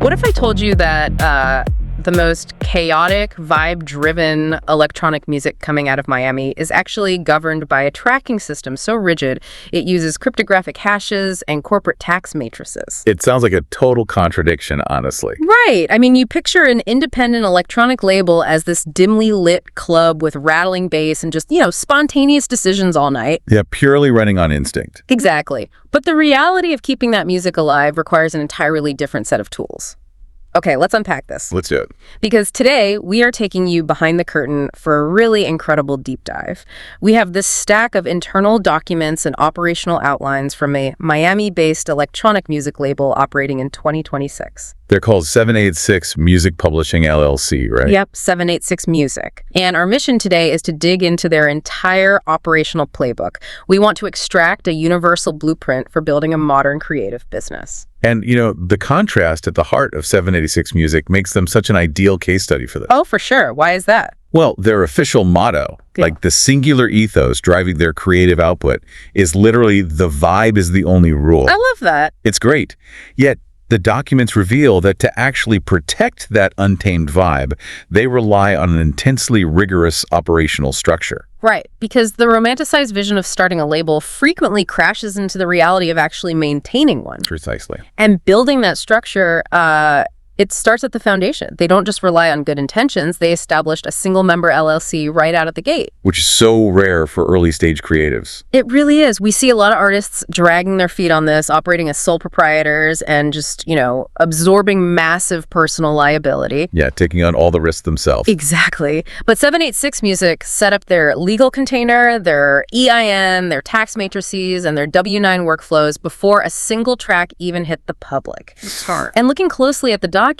What if I told you that the most chaotic, vibe-driven electronic music coming out of Miami is actually governed by a tracking system so rigid it uses cryptographic hashes and corporate tax matrices? It sounds like a total contradiction, honestly. Right. I mean, you picture an independent electronic label as this dimly lit club with rattling bass and just, spontaneous decisions all night. Yeah, purely running on instinct. Exactly. But the reality of keeping that music alive requires an entirely different set of tools. Okay, let's unpack this. Let's do it. Because today, we are taking you behind the curtain for a really incredible deep dive. We have this stack of internal documents and operational outlines from a Miami-based electronic music label operating in 2026. They're called 786Muzik Publishing LLC, right? Yep, 786Muzik. And our mission today is to dig into their entire operational playbook. We want to extract a universal blueprint for building a modern creative business. And, the contrast at the heart of 786Muzik makes them such an ideal case study for this. Oh, for sure. Why is that? Well, their official motto, like the singular ethos driving their creative output, is literally "the vibe is the only rule." I love that. It's great. Yet, the documents reveal that to actually protect that untamed vibe, they rely on an intensely rigorous operational structure. Right, because the romanticized vision of starting a label frequently crashes into the reality of actually maintaining one. Precisely. And building that structure, it starts at the foundation. They don't just rely on good intentions. They established a single-member LLC right out of the gate. Which is so rare for early-stage creatives. It really is. We see a lot of artists dragging their feet on this, operating as sole proprietors and just, absorbing massive personal liability. Yeah, taking on all the risks themselves. Exactly. But 786Muzik set up their legal container, their EIN, their tax matrices, and their W-9 workflows before a single track even hit the public. Smart. And looking closely at the documents,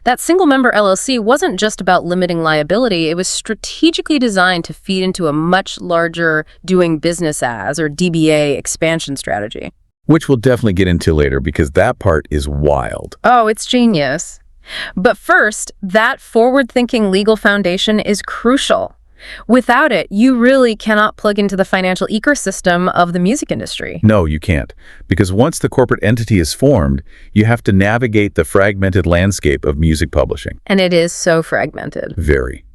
that single-member LLC wasn't just about limiting liability. It was strategically designed to feed into a much larger doing business as, or DBA, expansion strategy. Which we'll definitely get into later because that part is wild. Oh, it's genius. But first, that forward-thinking legal foundation is crucial. Without it, you really cannot plug into the financial ecosystem of the music industry. No, you can't. Because once the corporate entity is formed, you have to navigate the fragmented landscape of music publishing. And it is so fragmented. Very.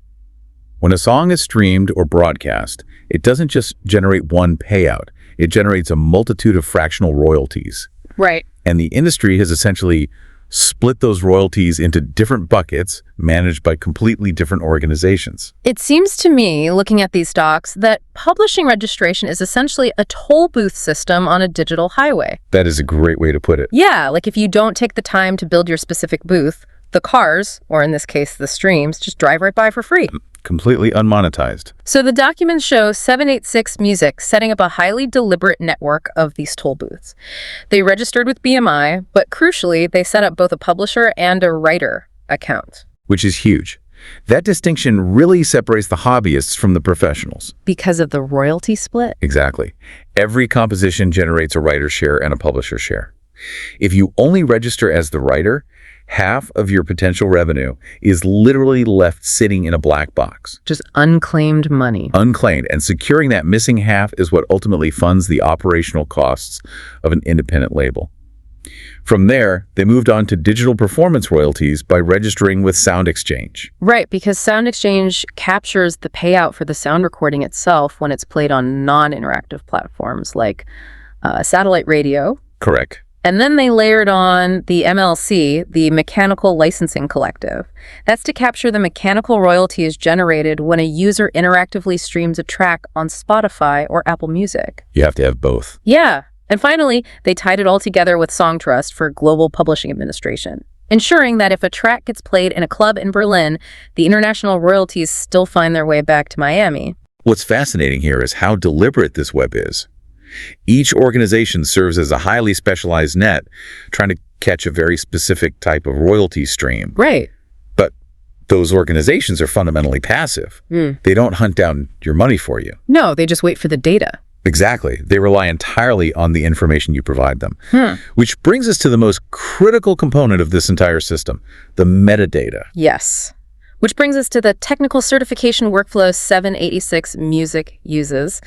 When a song is streamed or broadcast, it doesn't just generate one payout. It generates a multitude of fractional royalties. Right. And the industry has essentially split those royalties into different buckets managed by completely different organizations. It seems to me, looking at these docs, that publishing registration is essentially a toll booth system on a digital highway. That is a great way to put it. Yeah, like if you don't take the time to build your specific booth, the cars, or in this case the streams, just drive right by for free. Completely unmonetized. So the documents show 786Muzik setting up a highly deliberate network of these toll booths. They registered with BMI, but crucially, they set up both a publisher and a writer account. Which is huge. That distinction really separates the hobbyists from the professionals. Because of the royalty split? Exactly. Every composition generates a writer's share and a publisher share. If you only register as the writer, half of your potential revenue is literally left sitting in a black box. Just unclaimed money. Unclaimed. And securing that missing half is what ultimately funds the operational costs of an independent label. From there, they moved on to digital performance royalties by registering with Sound Exchange. Right, because Sound Exchange captures the payout for the sound recording itself when it's played on non-interactive platforms like satellite radio. Correct. And then they layered on the MLC, the Mechanical Licensing Collective. That's to capture the mechanical royalties generated when a user interactively streams a track on Spotify or Apple Music. You have to have both. Yeah. And finally, they tied it all together with Songtrust for Global Publishing Administration, ensuring that if a track gets played in a club in Berlin, the international royalties still find their way back to Miami. What's fascinating here is how deliberate this web is. Each organization serves as a highly specialized net, trying to catch a very specific type of royalty stream. Right. But those organizations are fundamentally passive. They don't hunt down your money for you. No, they just wait for the data. Exactly. They rely entirely on the information you provide them. Which brings us to the most critical component of this entire system, the metadata. Yes. Which brings us to the technical certification workflow 786Muzik uses.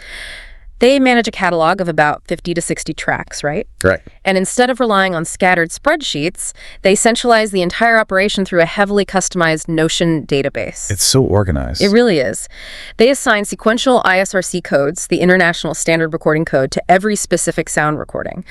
They manage a catalog of about 50 to 60 tracks, right? Right. And instead of relying on scattered spreadsheets, they centralize the entire operation through a heavily customized Notion database. It's so organized. It really is. They assign sequential ISRC codes, the International Standard Recording Code, to every specific sound recording.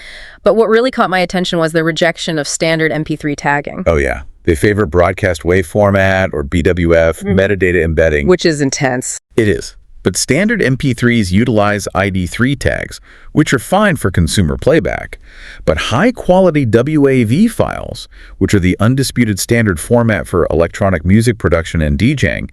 But what really caught my attention was the rejection of standard MP3 tagging. Oh, yeah. They favor broadcast wave format or BWF, metadata embedding. Which is intense. It is. But standard MP3s utilize ID3 tags, which are fine for consumer playback. But high-quality WAV files, which are the undisputed standard format for electronic music production and DJing,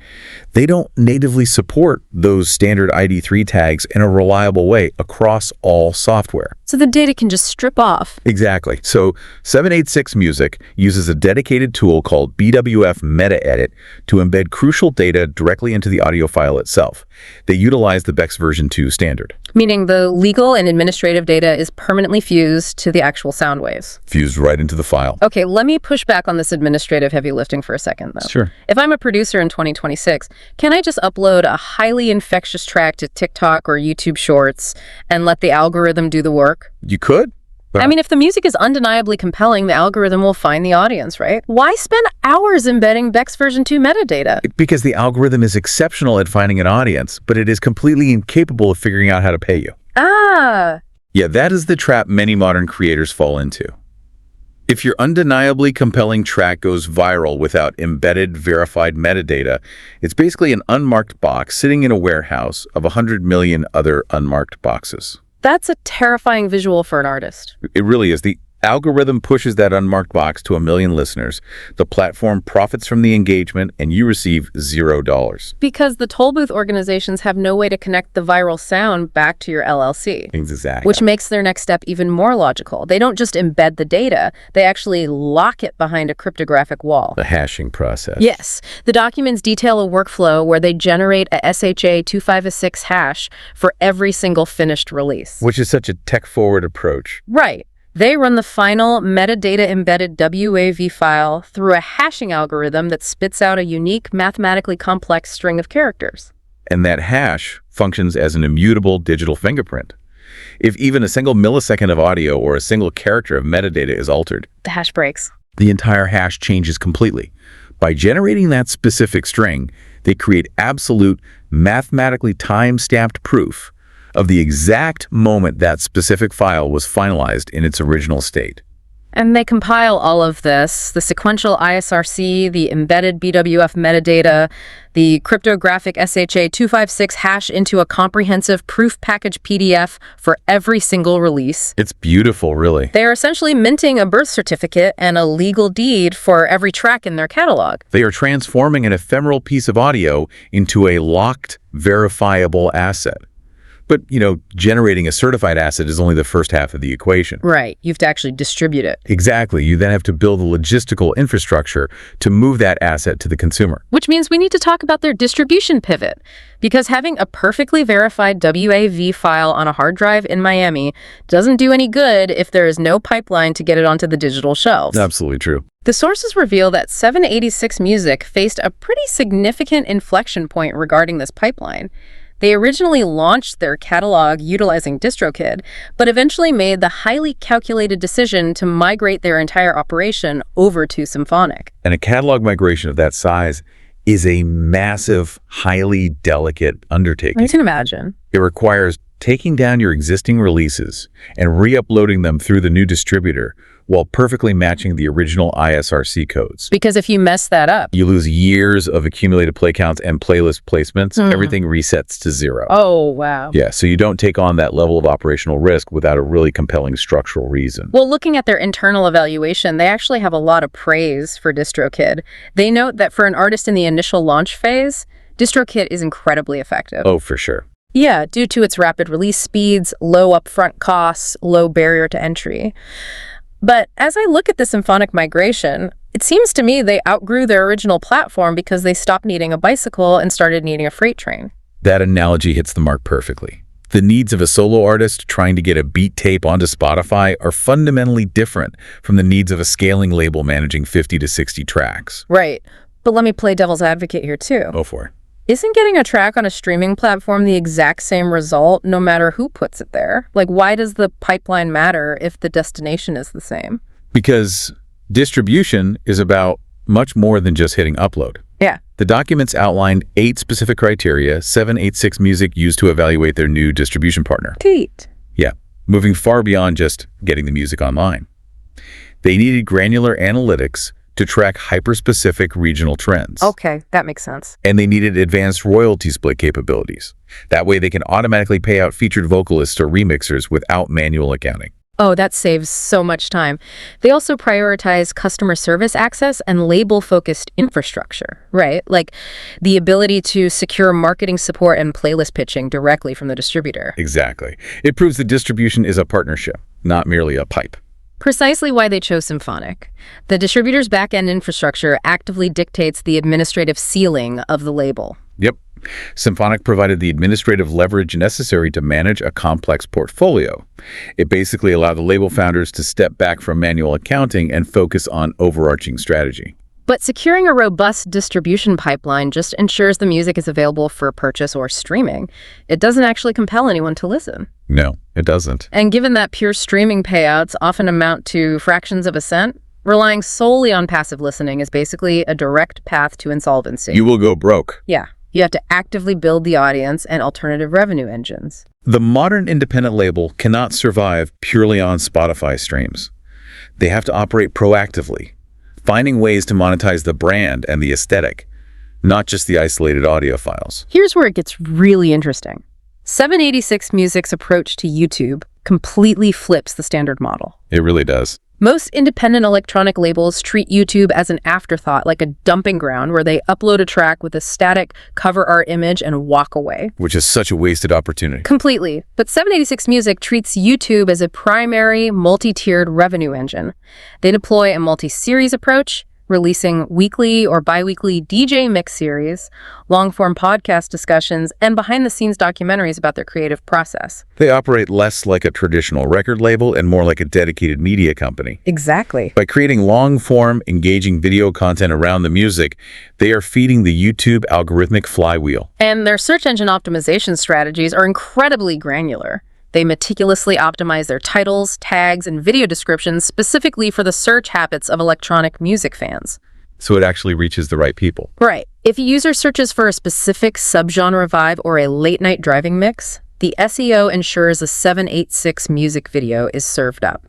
they don't natively support those standard ID3 tags in a reliable way across all software. So the data can just strip off. Exactly. So 786Muzik uses a dedicated tool called BWF Meta Edit to embed crucial data directly into the audio file itself. They utilize the BEX version 2 standard. Meaning the legal and administrative data is permanently fused to the actual sound waves. Fused right into the file. Okay, let me push back on this administrative heavy lifting for a second, though. Sure. If I'm a producer in 2026, can I just upload a highly infectious track to TikTok or YouTube Shorts and let the algorithm do the work? You could. I mean, if the music is undeniably compelling, the algorithm will find the audience, right? Why spend hours embedding BEX version 2 metadata? Because the algorithm is exceptional at finding an audience, but it is completely incapable of figuring out how to pay you. Ah. Yeah, that is the trap many modern creators fall into. If your undeniably compelling track goes viral without embedded, verified metadata, it's basically an unmarked box sitting in a warehouse of 100 million other unmarked boxes. That's a terrifying visual for an artist. It really is. The algorithm pushes that unmarked box to 1 million listeners. The platform profits from the engagement, and you receive $0. Because the toll booth organizations have no way to connect the viral sound back to your LLC. Exactly. Which makes their next step even more logical. They don't just embed the data, they actually lock it behind a cryptographic wall. The hashing process. Yes. The documents detail a workflow where they generate a SHA-256 hash for every single finished release. Which is such a tech-forward approach. Right. They run the final metadata-embedded WAV file through a hashing algorithm that spits out a unique, mathematically complex string of characters. And that hash functions as an immutable digital fingerprint. If even a single millisecond of audio or a single character of metadata is altered, The hash breaks. the entire hash changes completely. By generating that specific string, they create absolute, mathematically time-stamped proof of the exact moment that specific file was finalized in its original state. And they compile all of this, the sequential ISRC, the embedded BWF metadata, the cryptographic SHA-256 hash into a comprehensive proof package PDF for every single release. It's beautiful, really. They are essentially minting a birth certificate and a legal deed for every track in their catalog. They are transforming an ephemeral piece of audio into a locked, verifiable asset. But, generating a certified asset is only the first half of the equation. Right. You have to actually distribute it. Exactly. You then have to build a logistical infrastructure to move that asset to the consumer. Which means we need to talk about their distribution pivot. Because having a perfectly verified WAV file on a hard drive in Miami doesn't do any good if there is no pipeline to get it onto the digital shelves. Absolutely true. The sources reveal that 786Muzik faced a pretty significant inflection point regarding this pipeline. They originally launched their catalog utilizing DistroKid, but eventually made the highly calculated decision to migrate their entire operation over to Symphonic. And a catalog migration of that size is a massive, highly delicate undertaking. I can imagine. It requires taking down your existing releases and re-uploading them through the new distributor while perfectly matching the original ISRC codes. Because if you mess that up, you lose years of accumulated play counts and playlist placements. Everything resets to 0. Oh, wow. Yeah, so you don't take on that level of operational risk without a really compelling structural reason. Well, looking at their internal evaluation, they actually have a lot of praise for DistroKid. They note that for an artist in the initial launch phase, DistroKid is incredibly effective. Oh, for sure. Yeah, due to its rapid release speeds, low upfront costs, low barrier to entry. But as I look at the Symphonic migration, it seems to me they outgrew their original platform because they stopped needing a bicycle and started needing a freight train. That analogy hits the mark perfectly. The needs of a solo artist trying to get a beat tape onto Spotify are fundamentally different from the needs of a scaling label managing 50 to 60 tracks. Right. But let me play devil's advocate here too. Go for it. Isn't getting a track on a streaming platform the exact same result no matter who puts it there? Like, why does the pipeline matter if the destination is the same? Because distribution is about much more than just hitting upload. Yeah. The documents outlined 8 specific criteria 786Muzik used to evaluate their new distribution partner. Pete. Yeah, moving far beyond just getting the music online. They needed granular analytics to track hyper-specific regional trends. Okay, that makes sense. And they needed advanced royalty split capabilities. That way they can automatically pay out featured vocalists or remixers without manual accounting. Oh, that saves so much time. They also prioritize customer service access and label-focused infrastructure, right? Like the ability to secure marketing support and playlist pitching directly from the distributor. Exactly. It proves that distribution is a partnership, not merely a pipe. Precisely why they chose Symphonic. The distributor's back-end infrastructure actively dictates the administrative ceiling of the label. Yep. Symphonic provided the administrative leverage necessary to manage a complex portfolio. It basically allowed the label founders to step back from manual accounting and focus on overarching strategy. But securing a robust distribution pipeline just ensures the music is available for purchase or streaming. It doesn't actually compel anyone to listen. No, it doesn't. And given that pure streaming payouts often amount to fractions of a cent, relying solely on passive listening is basically a direct path to insolvency. You will go broke. Yeah. You have to actively build the audience and alternative revenue engines. The modern independent label cannot survive purely on Spotify streams. They have to operate proactively, finding ways to monetize the brand and the aesthetic, not just the isolated audio files. Here's where it gets really interesting. 786Muzik's approach to YouTube completely flips the standard model. It really does. Most independent electronic labels treat YouTube as an afterthought, like a dumping ground where they upload a track with a static cover art image and walk away. Which is such a wasted opportunity. Completely. But 786Muzik treats YouTube as a primary multi-tiered revenue engine. They deploy a multi-series approach, releasing weekly or bi-weekly DJ mix series, long-form podcast discussions, and behind-the-scenes documentaries about their creative process. They operate less like a traditional record label and more like a dedicated media company. Exactly. By creating long-form, engaging video content around the music, they are feeding the YouTube algorithmic flywheel. And their search engine optimization strategies are incredibly granular. They meticulously optimize their titles, tags, and video descriptions specifically for the search habits of electronic music fans. So it actually reaches the right people. Right. If a user searches for a specific subgenre vibe or a late-night driving mix, the SEO ensures a 786Muzik video is served up.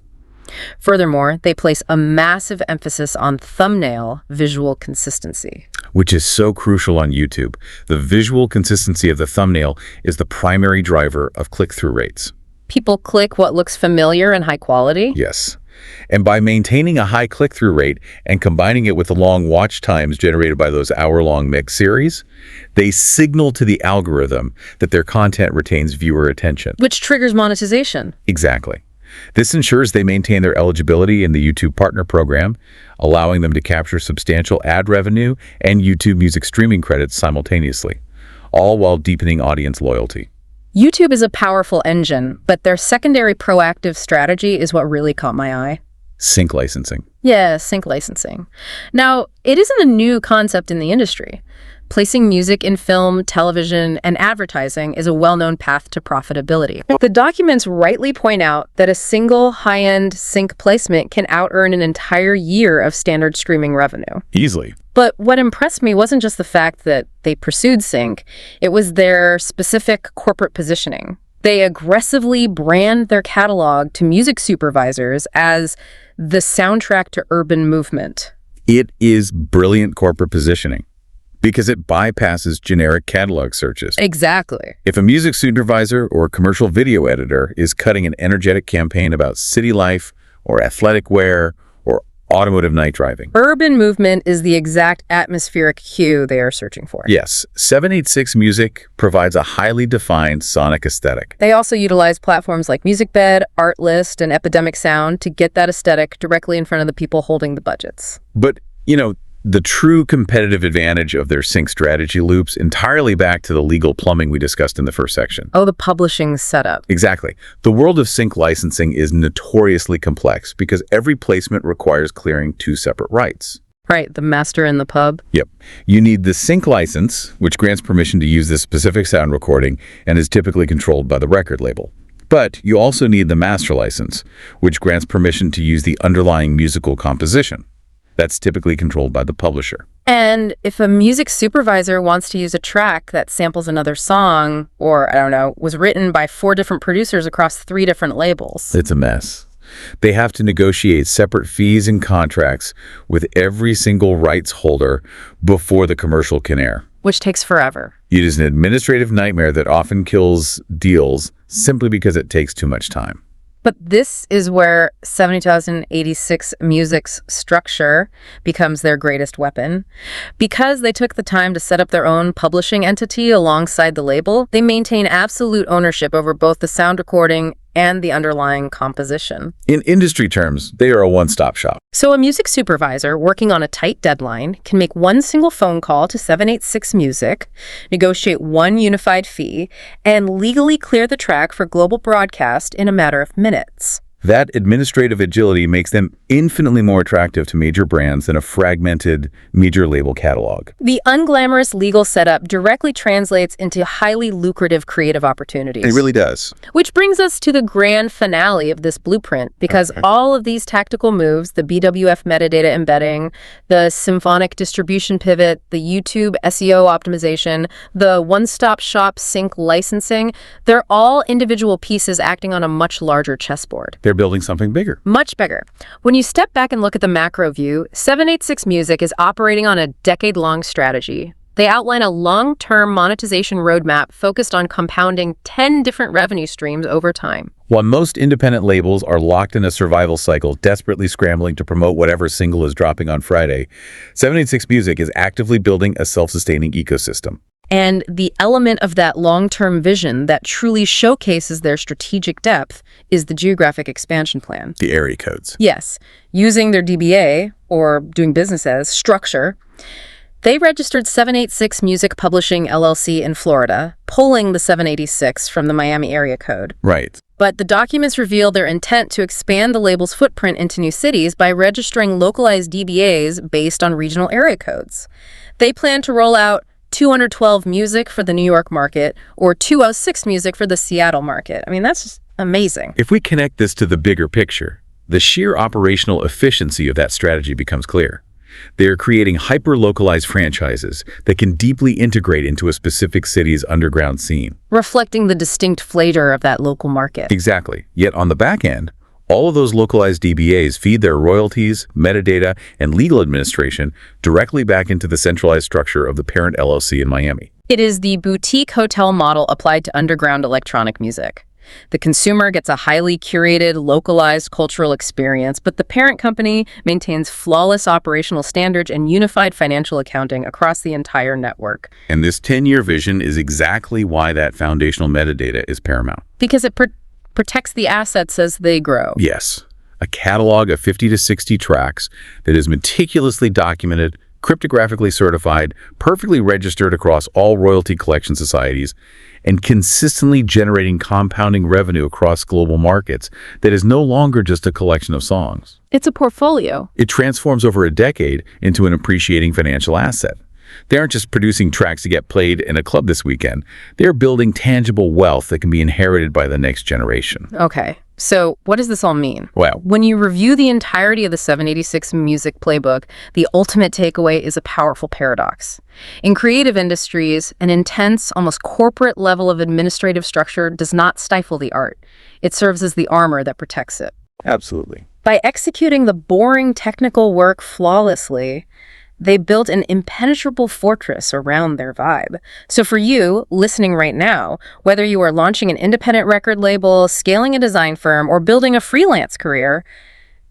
Furthermore, they place a massive emphasis on thumbnail visual consistency. Which is so crucial on YouTube. The visual consistency of the thumbnail is the primary driver of click-through rates. People click what looks familiar and high quality? Yes. And by maintaining a high click-through rate and combining it with the long watch times generated by those hour-long mix series, they signal to the algorithm that their content retains viewer attention. Which triggers monetization. Exactly. This ensures they maintain their eligibility in the YouTube Partner Program, allowing them to capture substantial ad revenue and YouTube Music streaming credits simultaneously, all while deepening audience loyalty. YouTube is a powerful engine, but their secondary proactive strategy is what really caught my eye. Sync licensing. Yeah, sync licensing. Now, it isn't a new concept in the industry. Placing music in film, television, and advertising is a well-known path to profitability. The documents rightly point out that a single high-end sync placement can out-earn an entire year of standard streaming revenue. Easily. But what impressed me wasn't just the fact that they pursued sync, it was their specific corporate positioning. They aggressively brand their catalog to music supervisors as the soundtrack to urban movement. It is brilliant corporate positioning, because it bypasses generic catalog searches. Exactly. If a music supervisor or commercial video editor is cutting an energetic campaign about city life or athletic wear or automotive night driving, urban movement is the exact atmospheric cue they are searching for. Yes, 786Muzik provides a highly defined sonic aesthetic. They also utilize platforms like MusicBed, Artlist, and Epidemic Sound to get that aesthetic directly in front of the people holding the budgets. But, the true competitive advantage of their sync strategy loops entirely back to the legal plumbing we discussed in the first section. Oh, the publishing setup. Exactly. The world of sync licensing is notoriously complex because every placement requires clearing 2 separate rights. Right, the master in the pub. Yep. You need the sync license, which grants permission to use this specific sound recording and is typically controlled by the record label. But you also need the master license, which grants permission to use the underlying musical composition. That's typically controlled by the publisher. And if a music supervisor wants to use a track that samples another song, or, I don't know, was written by 4 different producers across 3 different labels. It's a mess. They have to negotiate separate fees and contracts with every single rights holder before the commercial can air. Which takes forever. It is an administrative nightmare that often kills deals simply because it takes too much time. But this is where 786Music's structure becomes their greatest weapon. Because they took the time to set up their own publishing entity alongside the label, they maintain absolute ownership over both the sound recording and the underlying composition. In industry terms, they are a one-stop shop. So a music supervisor working on a tight deadline can make one single phone call to 786Muzik, negotiate one unified fee, and legally clear the track for global broadcast in a matter of minutes. That administrative agility makes them infinitely more attractive to major brands than a fragmented major label catalog. The unglamorous legal setup directly translates into highly lucrative creative opportunities. It really does. Which brings us to the grand finale of this blueprint, because all of these tactical moves, the BWF metadata embedding, the symphonic distribution pivot, the YouTube SEO optimization, the one-stop shop sync licensing, they're all individual pieces acting on a much larger chessboard. They're building something bigger. Much bigger. When you step back and look at the macro view, 786Muzik is operating on a decade-long strategy. They outline a long-term monetization roadmap focused on compounding 10 different revenue streams over time. While most independent labels are locked in a survival cycle, desperately scrambling to promote whatever single is dropping on Friday, 786Muzik is actively building a self-sustaining ecosystem. And the element of that long-term vision that truly showcases their strategic depth is the geographic expansion plan. The area codes. Yes. Using their DBA, or doing business as, structure, they registered 786Muzik Publishing LLC in Florida, pulling the 786 from the Miami area code. Right. But the documents reveal their intent to expand the label's footprint into new cities by registering localized DBAs based on regional area codes. They plan to roll out 212Muzik for the New York market, or 206Muzik for the Seattle market. I mean, that's just amazing. If we connect this to the bigger picture, the sheer operational efficiency of that strategy becomes clear. They are creating hyper-localized franchises that can deeply integrate into a specific city's underground scene. Reflecting the distinct flavor of that local market. Exactly. Yet on the back end, all of those localized DBAs feed their royalties, metadata, and legal administration directly back into the centralized structure of the parent LLC in Miami. It is the boutique hotel model applied to underground electronic music. The consumer gets a highly curated, localized cultural experience, but the parent company maintains flawless operational standards and unified financial accounting across the entire network. And this 10-year vision is exactly why that foundational metadata is paramount. Because it protects the assets as they grow. Yes, a catalog of 50 to 60 tracks that is meticulously documented, cryptographically certified, perfectly registered across all royalty collection societies, and consistently generating compounding revenue across global markets that is no longer just a collection of songs. It's a portfolio. It transforms over a decade into an appreciating financial asset. They aren't just producing tracks to get played in a club this weekend. They're building tangible wealth that can be inherited by the next generation. Okay, so what does this all mean? Well, when you review the entirety of the 786Muzik playbook, the ultimate takeaway is a powerful paradox. In creative industries, an intense, almost corporate level of administrative structure does not stifle the art. It serves as the armor that protects it. absolutely. By executing the boring technical work flawlessly, they built an impenetrable fortress around their vibe. So for you, listening right now, whether you are launching an independent record label, scaling a design firm, or building a freelance career,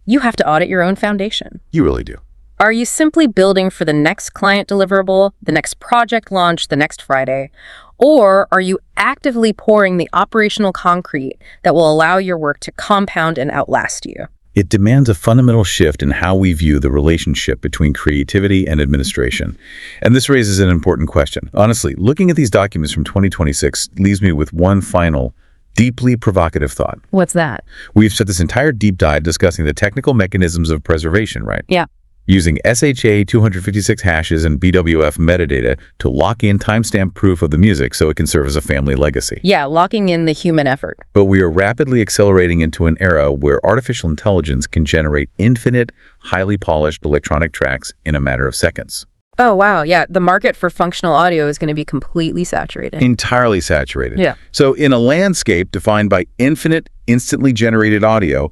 you have to audit your own foundation. You really do. Are you simply building for the next client deliverable, the next project launch, the next Friday? Or are you actively pouring the operational concrete that will allow your work to compound and outlast you? It demands a fundamental shift in how we view the relationship between creativity and administration. And this raises an important question. Honestly, looking at these documents from 2026 leaves me with one final, deeply provocative thought. What's that? We've spent this entire deep dive discussing the technical mechanisms of preservation, right? Yeah. using SHA 256 hashes and BWF metadata to lock in timestamp proof of the music so it can serve as a family legacy. Yeah, locking in the human effort. But we are rapidly accelerating into an era where artificial intelligence can generate infinite, highly polished electronic tracks in a matter of seconds. Oh, wow. Yeah, the market for functional audio is going to be completely saturated. Entirely saturated. Yeah. So in a landscape defined by infinite, instantly generated audio,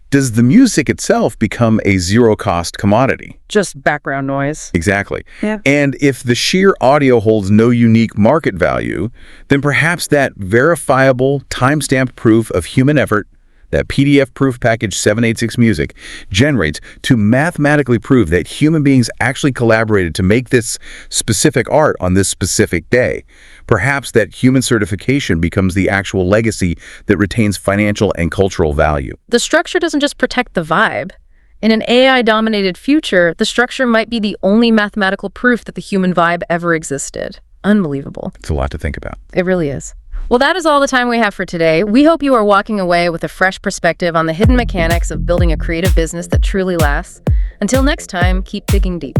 does the music itself become a zero-cost commodity? Just background noise. Exactly. Yeah. And if the sheer audio holds no unique market value, then perhaps that verifiable, timestamp proof of human effort, that PDF proof package 786Muzik, generates to mathematically prove that human beings actually collaborated to make this specific art on this specific day. Perhaps that human certification becomes the actual legacy that retains financial and cultural value. The structure doesn't just protect the vibe. In an AI-dominated future, the structure might be the only mathematical proof that the human vibe ever existed. Unbelievable. It's a lot to think about. It really is. Well, that is all the time we have for today. We hope you are walking away with a fresh perspective on the hidden mechanics of building a creative business that truly lasts. Until next time, keep digging deep.